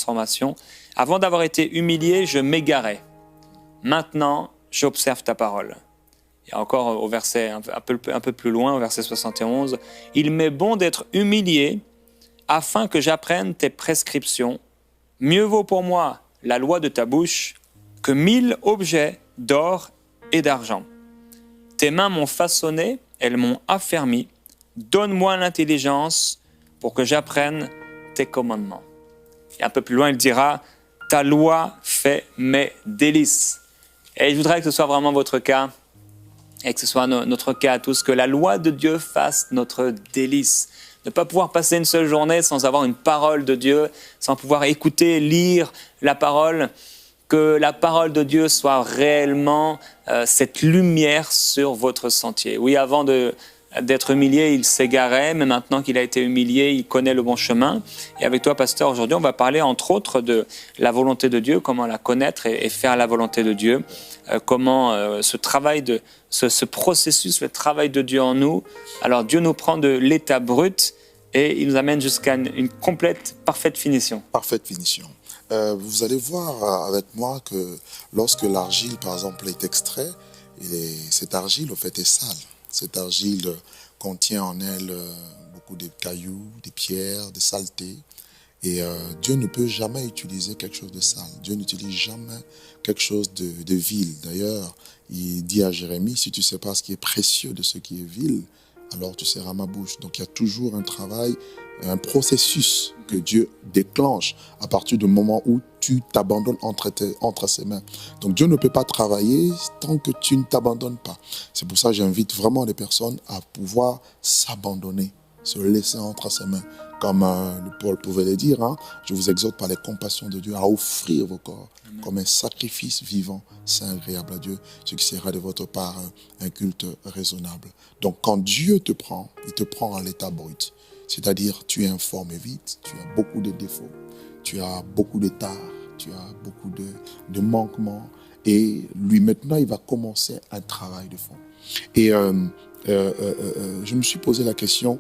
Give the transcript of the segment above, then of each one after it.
transformation. Avant d'avoir été humilié, je m'égarais. Maintenant, j'observe ta parole. Et encore au verset un peu plus loin, au verset 71, « Il m'est bon d'être humilié afin que j'apprenne tes prescriptions. Mieux vaut pour moi la loi de ta bouche que 1000 objets d'or et d'argent. Tes mains m'ont façonné, elles m'ont affermi. Donne-moi l'intelligence pour que j'apprenne tes commandements. » Et un peu plus loin, il dira « Ta loi fait mes délices. » Et je voudrais que ce soit vraiment votre cas, et que ce soit notre cas à tous, que la loi de Dieu fasse notre délice. Ne pas pouvoir passer une seule journée sans avoir une parole de Dieu, sans pouvoir écouter, lire la parole, que la parole de Dieu soit réellement cette lumière sur votre sentier. Oui, avant d'être humilié, il s'égarait, mais maintenant qu'il a été humilié, il connaît le bon chemin. Et avec toi, pasteur, aujourd'hui, on va parler entre autres de la volonté de Dieu, comment la connaître et faire la volonté de Dieu, comment ce processus, le travail de Dieu en nous. Alors Dieu nous prend de l'état brut et il nous amène jusqu'à une complète, parfaite finition. Parfaite finition. Vous allez voir avec moi que lorsque l'argile, par exemple, est extraite, cette argile, au fait, est sale. Cette argile contient en elle beaucoup de cailloux, des pierres, des saletés. Et Dieu ne peut jamais utiliser quelque chose de sale. Dieu n'utilise jamais quelque chose de vil. D'ailleurs, il dit à Jérémie, si tu ne sais pas ce qui est précieux de ce qui est vil, alors tu seras ma bouche. Donc il y a toujours un travail, un processus que Dieu déclenche à partir du moment où tu t'abandonnes entre ses mains. Donc Dieu ne peut pas travailler tant que tu ne t'abandonnes pas. C'est pour ça que j'invite vraiment les personnes à pouvoir s'abandonner, se laisser entre ses mains. Comme le Paul pouvait le dire, hein, je vous exhorte par les compassions de Dieu à offrir vos corps comme un sacrifice vivant, saint, agréable à Dieu, ce qui sera de votre part un culte raisonnable. Donc quand Dieu te prend, il te prend à l'état brut. C'est-à-dire tu es informe et vite, tu as beaucoup de défauts, tu as beaucoup de tares, tu as beaucoup de manquements. Et lui maintenant, il va commencer un travail de fond. Et je me suis posé la question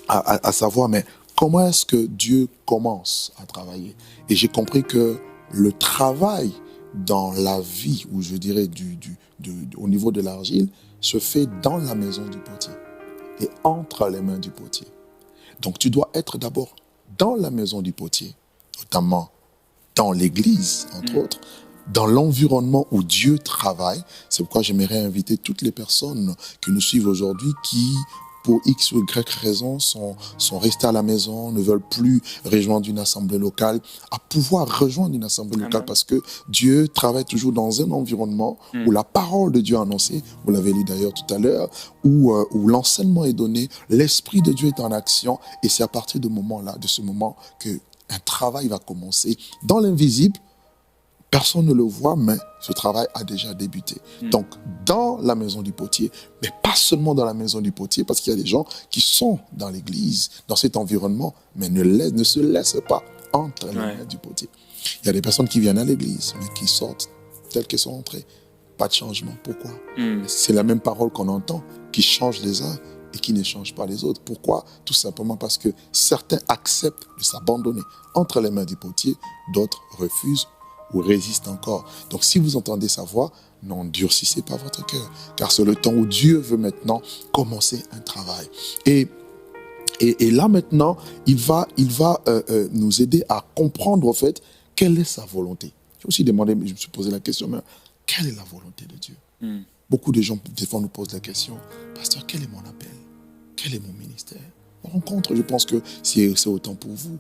à savoir, mais comment est-ce que Dieu commence à travailler? Et j'ai compris que le travail dans la vie, ou je dirais au niveau de l'argile, se fait dans la maison du potier et entre les mains du potier. Donc tu dois être d'abord dans la maison du potier, notamment dans l'église, entre autres, dans l'environnement où Dieu travaille. C'est pourquoi j'aimerais inviter toutes les personnes qui nous suivent aujourd'hui qui, pour X ou Y raison, sont restées à la maison, ne veulent plus rejoindre une assemblée locale, à pouvoir rejoindre une assemblée locale. Parce que Dieu travaille toujours dans un environnement où la parole de Dieu est annoncée, vous l'avez lu d'ailleurs tout à l'heure, où l'enseignement est donné, l'Esprit de Dieu est en action, et c'est à partir de ce moment qu'un travail va commencer dans l'invisible. Personne ne le voit, mais ce travail a déjà débuté. Donc, dans la maison du potier, mais pas seulement dans la maison du potier, parce qu'il y a des gens qui sont dans l'église, dans cet environnement, mais ne se laissent pas entre les mains du potier. Il y a des personnes qui viennent à l'église, mais qui sortent telles qu'elles sont entrées. Pas de changement. Pourquoi? C'est la même parole qu'on entend, qui change les uns et qui ne change pas les autres. Pourquoi? Tout simplement parce que certains acceptent de s'abandonner entre les mains du potier, d'autres refusent ou résiste encore. Donc si vous entendez sa voix, n'endurcissez pas votre cœur, car c'est le temps où Dieu veut maintenant commencer un travail. Et là maintenant, il va nous aider à comprendre en fait quelle est sa volonté. J'ai aussi demandé, je me suis posé la question, mais quelle est la volonté de Dieu? Beaucoup de gens des fois nous posent la question, pasteur, quel est mon appel? Quel est mon ministère? Rencontre, je pense que c'est autant pour vous.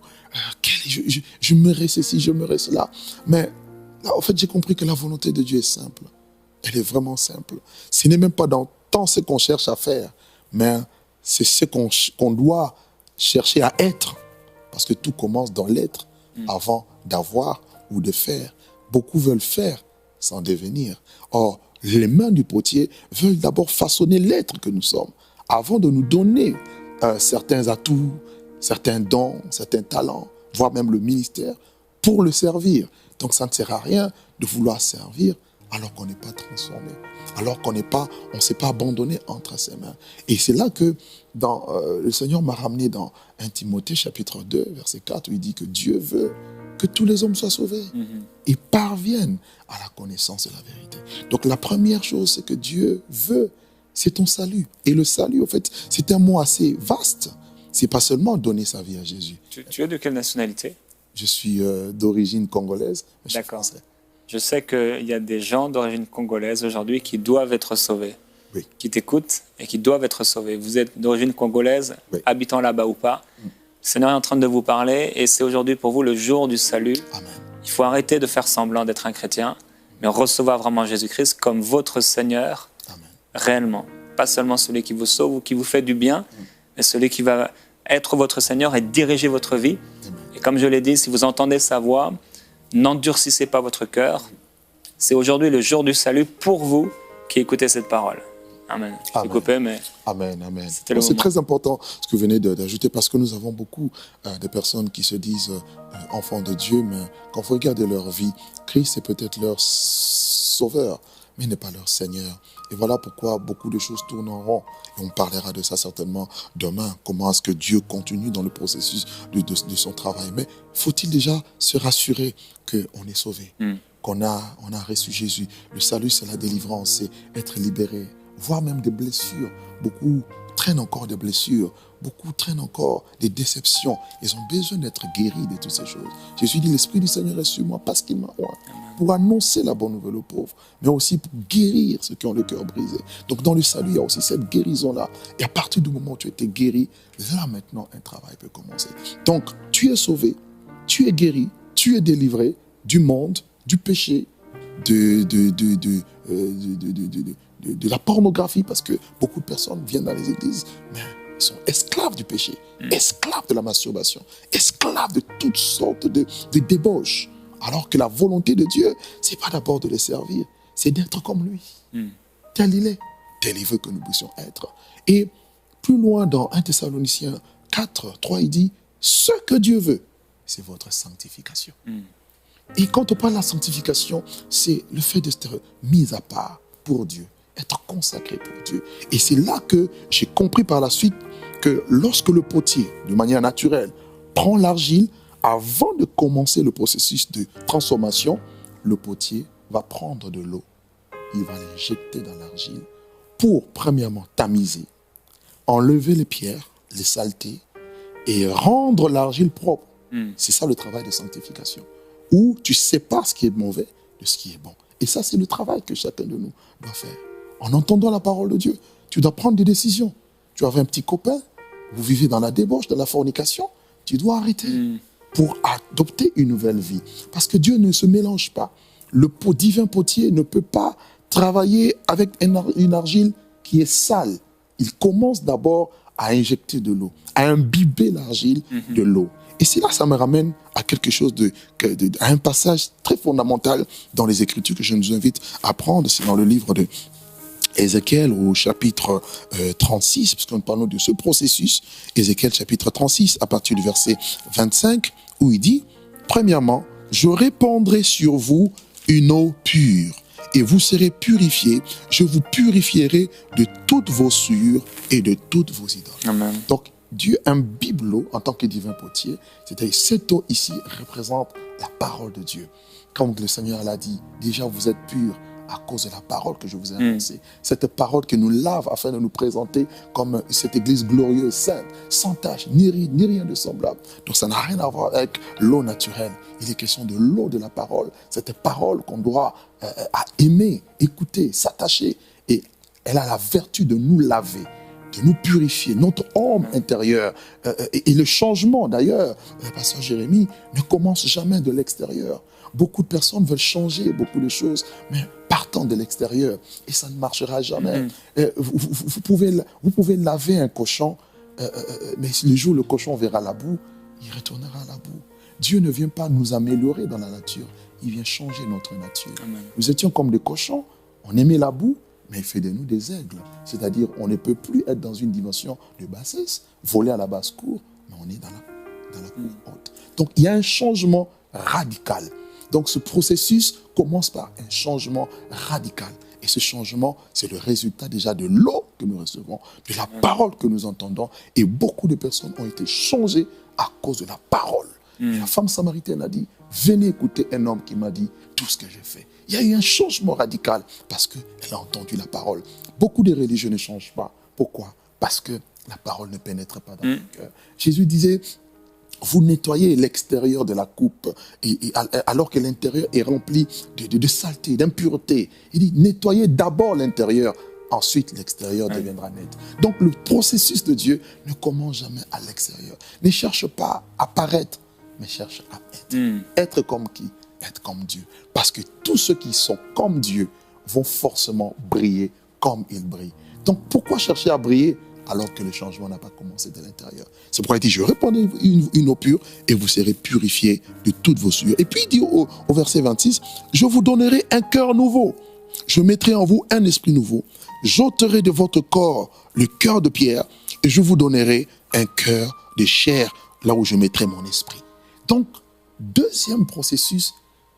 Je me reste ceci, je me reste cela. Mais là, en fait, j'ai compris que la volonté de Dieu est simple. Elle est vraiment simple. Ce n'est même pas dans tant ce qu'on cherche à faire, mais c'est ce qu'on doit chercher à être. Parce que tout commence dans l'être avant d'avoir ou de faire. Beaucoup veulent faire sans devenir. Or, les mains du potier veulent d'abord façonner l'être que nous sommes avant de nous donner certains atouts, certains dons, certains talents, voire même le ministère, pour le servir. Donc ça ne sert à rien de vouloir servir alors qu'on n'est pas transformé, alors qu'on ne s'est pas abandonné entre ses mains. Et c'est là que le Seigneur m'a ramené dans 1 Timothée chapitre 2, verset 4, où il dit que Dieu veut que tous les hommes soient sauvés et parviennent à la connaissance de la vérité. Donc la première chose, c'est que Dieu veut, c'est ton salut. Et le salut, en fait, c'est un mot assez vaste. C'est pas seulement donner sa vie à Jésus. Tu es de quelle nationalité? Je suis d'origine congolaise, mais je suis D'accord. français. Je sais qu'il y a des gens d'origine congolaise aujourd'hui qui doivent être sauvés, Oui. qui t'écoutent et qui doivent être sauvés. Vous êtes d'origine congolaise, Oui. habitant là-bas ou pas. Le Seigneur est en train de vous parler et c'est aujourd'hui pour vous le jour du salut. Amen. Il faut arrêter de faire semblant d'être un chrétien, mais recevoir vraiment Jésus-Christ comme votre Seigneur Amen. réellement. Pas seulement celui qui vous sauve ou qui vous fait du bien, mais celui qui va être votre Seigneur et diriger votre vie. Amen. Et comme je l'ai dit, si vous entendez sa voix, n'endurcissez pas votre cœur. C'est aujourd'hui le jour du salut pour vous qui écoutez cette parole. Amen. Je suis Amen. coupé, mais Amen, amen. C'était le C'est moment. très important ce que vous venez d'ajouter parce que nous avons beaucoup de personnes qui se disent enfants de Dieu, mais quand vous regardez leur vie, Christ est peut-être leur sauveur, mais il n'est pas leur Seigneur. Et voilà pourquoi beaucoup de choses tournent en rond. Et on parlera de ça certainement demain. Comment est-ce que Dieu continue dans le processus de son travail. Mais faut-il déjà se rassurer qu'on est sauvé, qu'on a reçu Jésus. Le salut, c'est la délivrance, c'est être libéré. Voire même des blessures. Beaucoup traînent encore des blessures. Beaucoup traînent encore des déceptions. Ils ont besoin d'être guéris de toutes ces choses. Jésus dit, l'Esprit du Seigneur est sur moi parce qu'il m'a oint pour annoncer la bonne nouvelle aux pauvres, mais aussi pour guérir ceux qui ont le cœur brisé. Donc dans le salut, il y a aussi cette guérison-là. Et à partir du moment où tu as été guéri, là maintenant, un travail peut commencer. Donc, tu es sauvé, tu es guéri, tu es délivré du monde, du péché, de la pornographie, parce que beaucoup de personnes viennent dans les églises, mais ils sont esclaves du péché, esclaves de la masturbation, esclaves de toutes sortes de débauches. Alors que la volonté de Dieu, ce n'est pas d'abord de les servir, c'est d'être comme lui. Tel il est, tel il veut que nous puissions être. Et plus loin dans 1 Thessaloniciens 4, 3, il dit, ce que Dieu veut, c'est votre sanctification. Et quand on parle de la sanctification, c'est le fait d'être mis à part pour Dieu, être consacré pour Dieu. Et c'est là que j'ai compris par la suite que lorsque le potier, de manière naturelle, prend l'argile, avant de commencer le processus de transformation, le potier va prendre de l'eau, il va l'injecter dans l'argile pour, premièrement, tamiser, enlever les pierres, les saletés et rendre l'argile propre. C'est ça le travail de sanctification, où tu sépares ce qui est mauvais de ce qui est bon. Et ça, c'est le travail que chacun de nous doit faire. En entendant la parole de Dieu, tu dois prendre des décisions. Tu avais un petit copain, vous vivez dans la débauche, dans la fornication, tu dois arrêter pour adopter une nouvelle vie. Parce que Dieu ne se mélange pas. Le divin potier ne peut pas travailler avec une argile qui est sale. Il commence d'abord à injecter de l'eau, à imbiber l'argile de l'eau. Et c'est là que ça me ramène à quelque chose à un passage très fondamental dans les Écritures que je nous invite à prendre. C'est dans le livre de Ézéchiel au chapitre 36, parce que nous parlons de ce processus. Ézéchiel chapitre 36, à partir du verset 25, où il dit, premièrement, je répandrai sur vous une eau pure, et vous serez purifiés, je vous purifierai de toutes vos souillures et de toutes vos idoles. Amen. Donc, Dieu imbibe l'eau en tant que divin potier, c'est-à-dire cette eau ici représente la parole de Dieu. Comme le Seigneur l'a dit, déjà vous êtes purs à cause de la parole que je vous ai annoncée. Cette parole qui nous lave afin de nous présenter comme cette église glorieuse, sainte, sans tache, ni rien de semblable. Donc ça n'a rien à voir avec l'eau naturelle. Il est question de l'eau de la parole. Cette parole qu'on doit aimer, écouter, s'attacher. Et elle a la vertu de nous laver, de nous purifier, notre homme intérieur. Et le changement, d'ailleurs, le pasteur Jérémie, ne commence jamais de l'extérieur. Beaucoup de personnes veulent changer beaucoup de choses, mais partant de l'extérieur. Et ça ne marchera jamais. Vous pouvez laver un cochon, mais le jour où le cochon verra la boue, il retournera à la boue. Dieu ne vient pas nous améliorer dans la nature, il vient changer notre nature. Amen. Nous étions comme des cochons, on aimait la boue, mais il fait de nous des aigles. C'est-à-dire, on ne peut plus être dans une dimension de bassesse, voler à la basse-cour, mais on est dans la cour haute. Donc, il y a un changement radical. Donc, ce processus commence par un changement radical. Et ce changement, c'est le résultat déjà de l'eau que nous recevons, de la parole que nous entendons. Et beaucoup de personnes ont été changées à cause de la parole. Et la femme samaritaine a dit, venez écouter un homme qui m'a dit tout ce que j'ai fait. Il y a eu un changement radical parce qu'elle a entendu la parole. Beaucoup de religieux ne changent pas. Pourquoi? Parce que la parole ne pénètre pas dans le cœur. Jésus disait, vous nettoyez l'extérieur de la coupe alors que l'intérieur est rempli de saleté, d'impureté. Il dit, nettoyez d'abord l'intérieur, ensuite l'extérieur deviendra net. Donc le processus de Dieu ne commence jamais à l'extérieur. Ne cherche pas à paraître, mais cherche à être. Être comme qui? Être comme Dieu. Parce que tous ceux qui sont comme Dieu vont forcément briller comme il brille. Donc pourquoi chercher à briller alors que le changement n'a pas commencé de l'intérieur? C'est pourquoi il dit, je répandrai une eau pure et vous serez purifiés de toutes vos souillures. Et puis il dit au verset 26, je vous donnerai un cœur nouveau. Je mettrai en vous un esprit nouveau. J'ôterai de votre corps le cœur de pierre et je vous donnerai un cœur de chair, là où je mettrai mon esprit. Donc, deuxième processus,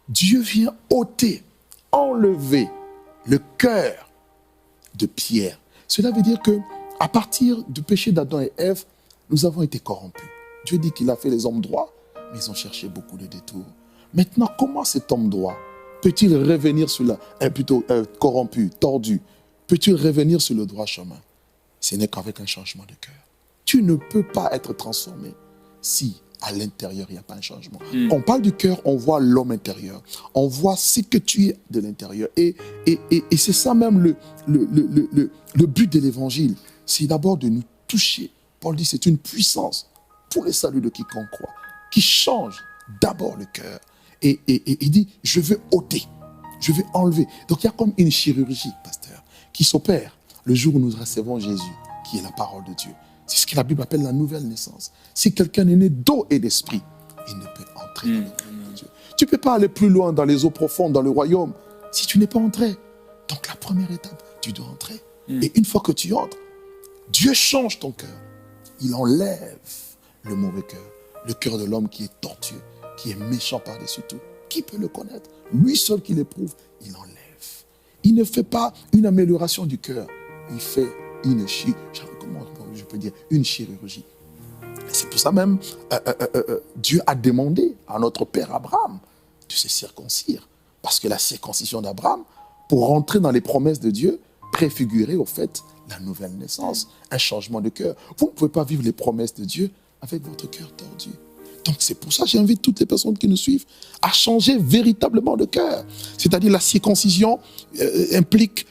Dieu vient ôter, enlever le cœur de pierre. Cela veut dire que à partir du péché d'Adam et Ève, nous avons été corrompus. Dieu dit qu'il a fait les hommes droits, mais ils ont cherché beaucoup de détours. Maintenant, comment cet homme droit peut-il revenir sur corrompu, tordu, peut-il revenir sur le droit chemin? Ce n'est qu'avec un changement de cœur. Tu ne peux pas être transformé si à l'intérieur il n'y a pas un changement. Quand on parle du cœur, on voit l'homme intérieur. On voit ce que tu es de l'intérieur. Et c'est ça même le but de l'évangile. C'est d'abord de nous toucher. Paul dit c'est une puissance pour le salut de quiconque croit, qui change d'abord le cœur. Et il dit, je veux ôter, je veux enlever. Donc il y a comme une chirurgie, pasteur, qui s'opère le jour où nous recevons Jésus, qui est la parole de Dieu. C'est ce que la Bible appelle la nouvelle naissance. Si quelqu'un est né d'eau et d'esprit, il ne peut entrer dans le royaume de Dieu. Tu ne peux pas aller plus loin dans les eaux profondes, dans le royaume, si tu n'es pas entré. Donc la première étape, tu dois entrer. Et une fois que tu entres, Dieu change ton cœur. Il enlève le mauvais cœur, le cœur de l'homme qui est tortueux, qui est méchant par-dessus tout. Qui peut le connaître? Lui seul qui l'éprouve, il enlève. Il ne fait pas une amélioration du cœur. Il fait une chirurgie. Et c'est pour ça même, Dieu a demandé à notre père Abraham de se circoncire. Parce que la circoncision d'Abraham, pour rentrer dans les promesses de Dieu, préfigurait au fait la nouvelle naissance, un changement de cœur. Vous ne pouvez pas vivre les promesses de Dieu avec votre cœur tordu. Donc c'est pour ça que j'invite toutes les personnes qui nous suivent à changer véritablement de cœur. C'est-à-dire la circoncision implique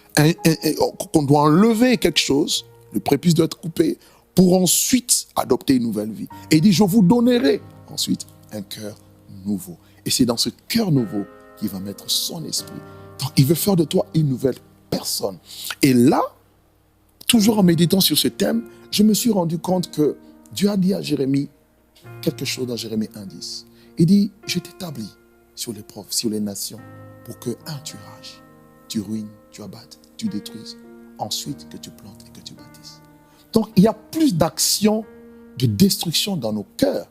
qu'on doit enlever quelque chose, le prépuce doit être coupé, pour ensuite adopter une nouvelle vie. Et il dit, je vous donnerai ensuite un cœur nouveau. Et c'est dans ce cœur nouveau qu'il va mettre son esprit. Donc il veut faire de toi une nouvelle personne. Et là, toujours en méditant sur ce thème, je me suis rendu compte que Dieu a dit à Jérémie quelque chose dans Jérémie 1:10. Il dit, je t'établis sur les nations pour que, tu rages, tu ruines, tu abattes, tu détruises. Ensuite, que tu plantes et que tu bâtisses. Donc, il y a plus d'actions de destruction dans nos cœurs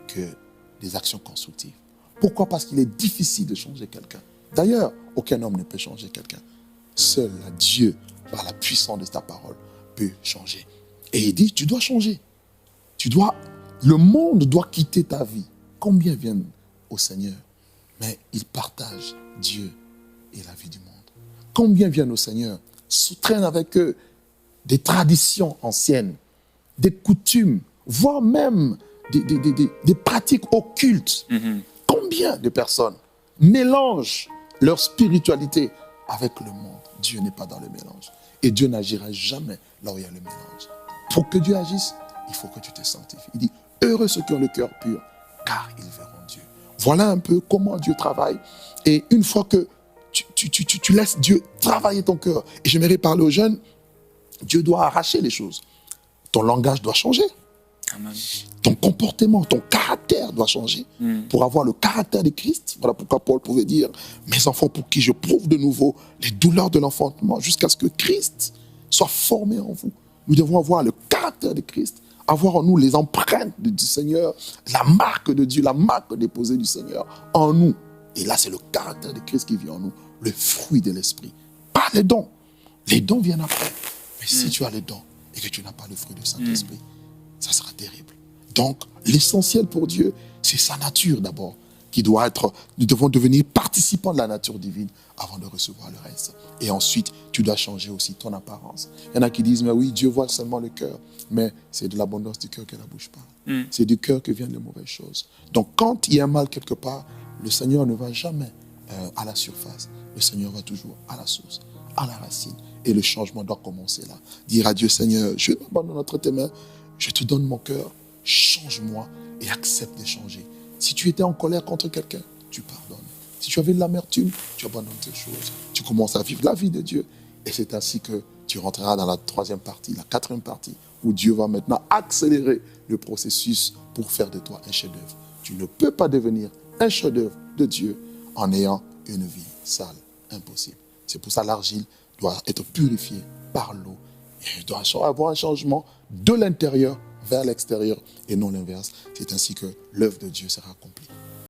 que des actions constructives. Pourquoi? Parce qu'il est difficile de changer quelqu'un. D'ailleurs, aucun homme ne peut changer quelqu'un. Seul Dieu, par la puissance de sa parole, peut changer. Et il dit, tu dois changer. Le monde doit quitter ta vie. Combien viennent au Seigneur, mais ils partagent Dieu et la vie du monde. Combien viennent au Seigneur, se traînent avec eux des traditions anciennes, des coutumes, voire même des pratiques occultes. Combien de personnes mélangent leur spiritualité avec le monde? Dieu n'est pas dans le mélange. Et Dieu n'agira jamais là où il y a le mélange. Pour que Dieu agisse, il faut que tu te sanctifies. Il dit, heureux ceux qui ont le cœur pur, car ils verront Dieu. Voilà un peu comment Dieu travaille. Et une fois que tu laisses Dieu travailler ton cœur, et j'aimerais parler aux jeunes, Dieu doit arracher les choses. Ton langage doit changer. Amen. Ton comportement, ton caractère doit changer pour avoir le caractère de Christ. Voilà pourquoi Paul pouvait dire, mes enfants pour qui je prouve de nouveau les douleurs de l'enfantement jusqu'à ce que Christ soit formé en vous. Nous devons avoir le caractère de Christ, avoir en nous les empreintes du Seigneur, la marque de Dieu, la marque déposée du Seigneur en nous. Et là, c'est le caractère de Christ qui vient en nous, le fruit de l'esprit. Pas les dons. Les dons viennent après. Mais si tu as les dons et que tu n'as pas le fruit du Saint-Esprit, ça sera terrible. Donc, l'essentiel pour Dieu, c'est sa nature d'abord, qui doit être, nous devons devenir participants de la nature divine avant de recevoir le reste. Et ensuite, tu dois changer aussi ton apparence. Il y en a qui disent, mais oui, Dieu voit seulement le cœur. Mais c'est de l'abondance du cœur que la bouche parle. C'est du cœur que viennent les mauvaises choses. Donc, quand il y a un mal quelque part, le Seigneur ne va jamais à la surface. Le Seigneur va toujours à la source, à la racine. Et le changement doit commencer là. Dire à Dieu, Seigneur, je m'abandonne entre tes mains, je te donne mon cœur, change-moi et accepte de changer. Si tu étais en colère contre quelqu'un, tu pardonnes. Si tu avais de l'amertume, tu abandonnes ces choses. Tu commences à vivre la vie de Dieu. Et c'est ainsi que tu rentreras dans la troisième partie, la quatrième partie, où Dieu va maintenant accélérer le processus pour faire de toi un chef-d'œuvre. Tu ne peux pas devenir un chef-d'œuvre de Dieu en ayant une vie sale. Impossible. C'est pour ça que l'argile doit être purifiée par l'eau. Et il doit avoir un changement de l'intérieur vers l'extérieur et non l'inverse. C'est ainsi que l'œuvre de Dieu sera accomplie.